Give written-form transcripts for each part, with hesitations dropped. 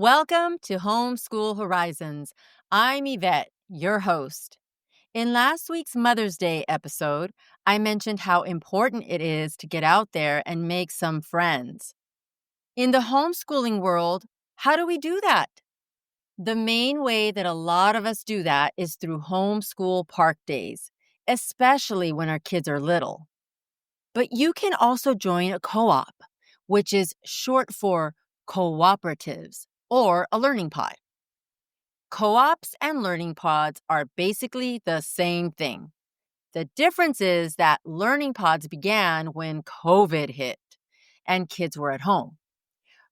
Welcome to Homeschool Horizons. I'm Yvette, your host. In last week's Mother's Day episode, I mentioned how important it is to get out there and make some friends. In the homeschooling world, how do we do that? The main way that a lot of us do that is through homeschool park days, especially when our kids are little. But you can also join a co op, which is short for cooperatives or a learning pod. Co ops and learning pods are basically the same thing. The difference is that learning pods began when COVID hit and kids were at home.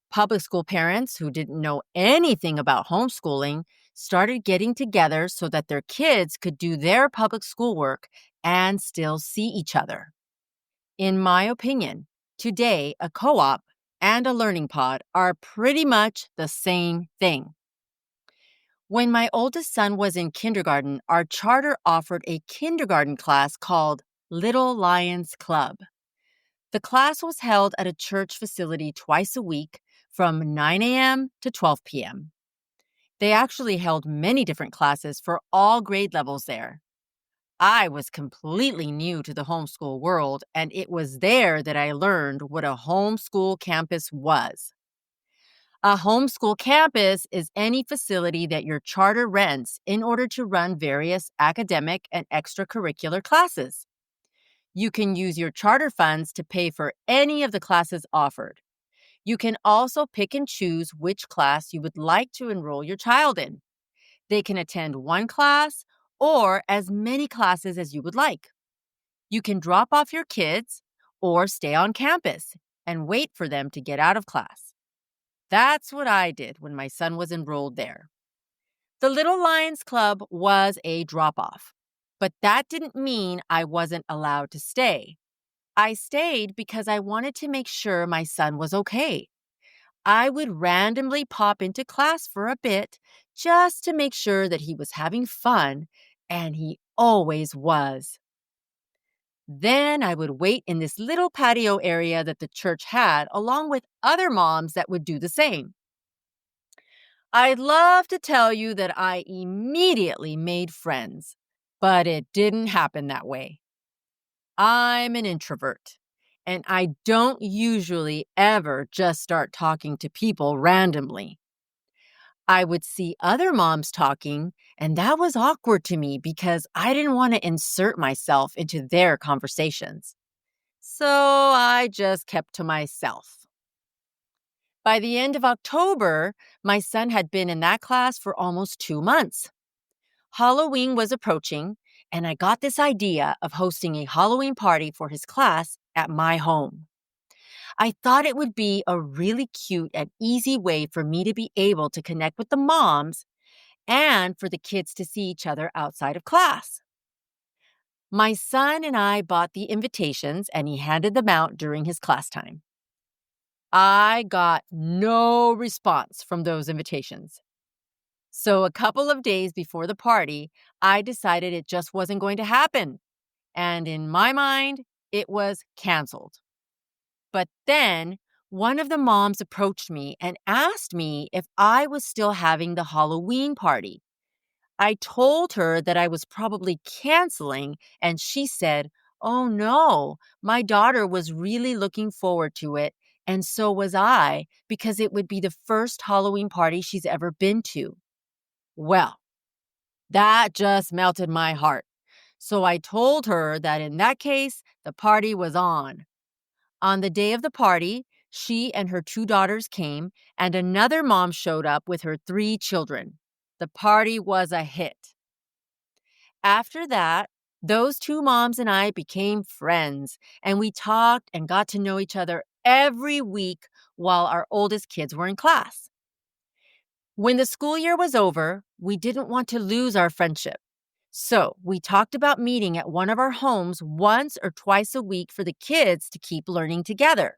Public school parents who didn't know anything about homeschooling started getting together so that their kids could do their public schoolwork and still see each other. In my opinion, today a co op and a learning pod are pretty much the same thing. When my oldest son was in kindergarten, our charter offered a kindergarten class called Little Lions Club. The class was held at a church facility twice a week from 9 a.m. to 12 p.m. They actually held many different classes for all grade levels there. I was completely new to the homeschool world, and it was there that I learned what a homeschool campus was. A homeschool campus is any facility that your charter rents in order to run various academic and extracurricular classes. You can use your charter funds to pay for any of the classes offered. You can also pick and choose which class you would like to enroll your child in. They can attend one class or as many classes as you would like. You can drop off your kids or stay on campus and wait for them to get out of class. That's what I did when my son was enrolled there. The Little Lions Club was a drop-off, but that didn't mean I wasn't allowed to stay. I stayed because I wanted to make sure my son was okay. I would randomly pop into class for a bit just to make sure that he was having fun, and he always was. Then I would wait in this little patio area that the church had, along with other moms that would do the same. I'd love to tell you that I immediately made friends, but it didn't happen that way. I'm an introvert, and I don't usually ever just start talking to people randomly. I would see other moms talking, and that was awkward to me because I didn't want to insert myself into their conversations. So I just kept to myself. By the end of October, my son had been in that class for almost 2 months. Halloween was approaching, and I got this idea of hosting a Halloween party for his class at my home. I thought it would be a really cute and easy way for me to be able to connect with the moms and for the kids to see each other outside of class. My son and I bought the invitations and he handed them out during his class time. I got no response from those invitations. So a couple of days before the party, I decided it just wasn't going to happen. And in my mind, it was canceled. But then one of the moms approached me and asked me if I was still having the Halloween party. I told her that I was probably canceling, and she said, "Oh no, my daughter was really looking forward to it, and so was I, because it would be the first Halloween party she's ever been to." Well, that just melted my heart. So I told her that in that case, the party was on. On the day of the party, she and her 2 daughters came, and another mom showed up with her 3 children. The party was a hit. After that, those 2 moms and I became friends, and we talked and got to know each other every week while our oldest kids were in class. When the school year was over, we didn't want to lose our friendship. So we talked about meeting at one of our homes once or twice a week for the kids to keep learning together.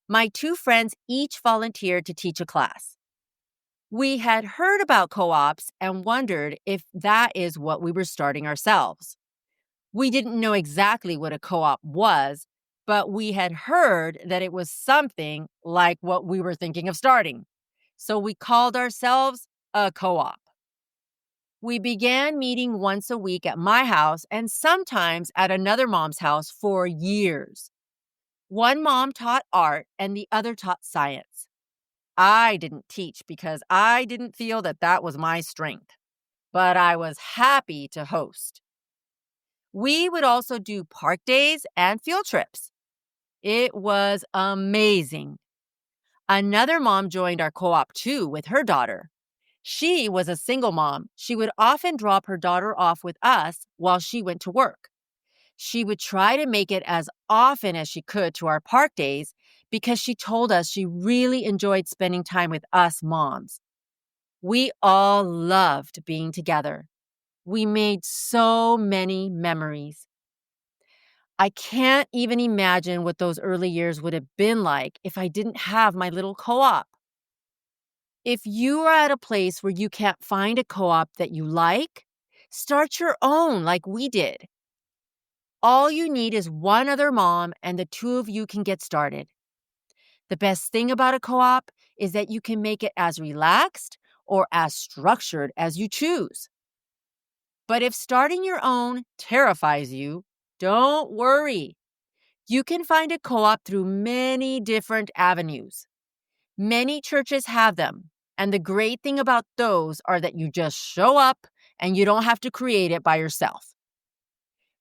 My 2 friends each volunteered to teach a class. We had heard about co-ops and wondered if that is what we were starting ourselves. We didn't know exactly what a co-op was, but we had heard that it was something like what we were thinking of starting. So we called ourselves a co op. We began meeting once a week at my house and sometimes at another mom's house for years. One mom taught art and the other taught science. I didn't teach because I didn't feel that that was my strength, but I was happy to host. We would also do park days and field trips. It was amazing. Another mom joined our co op too with her daughter. She was a single mom. She would often drop her daughter off with us while she went to work. She would try to make it as often as she could to our park days because she told us she really enjoyed spending time with us moms. We all loved being together. We made so many memories. I can't even imagine what those early years would have been like if I didn't have my little co op. If you are at a place where you can't find a co op that you like, start your own like we did. All you need is one other mom, and the two of you can get started. The best thing about a co op is that you can make it as relaxed or as structured as you choose. But if starting your own terrifies you, don't worry. You can find a co op through many different avenues. Many churches have them, and the great thing about those are that you just show up and you don't have to create it by yourself.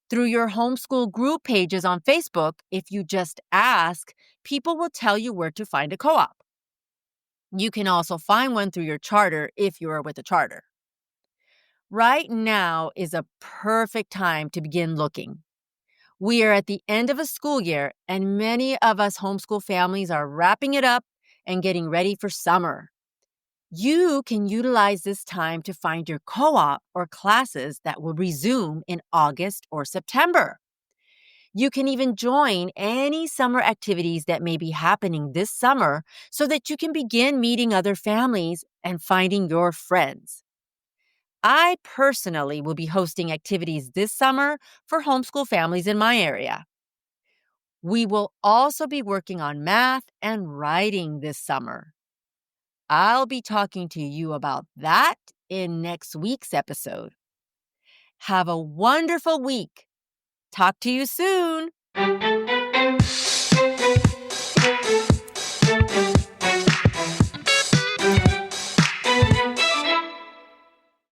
Through your homeschool group pages on Facebook, if you just ask, people will tell you where to find a co op. You can also find one through your charter if you are with a charter. Right now is a perfect time to begin looking. We are at the end of a school year, and many of us homeschool families are wrapping it up and getting ready for summer. You can utilize this time to find your co op or classes that will resume in August or September. You can even join any summer activities that may be happening this summer so that you can begin meeting other families and finding your friends. I personally will be hosting activities this summer for homeschool families in my area. We will also be working on math and writing this summer. I'll be talking to you about that in next week's episode. Have a wonderful week. Talk to you soon.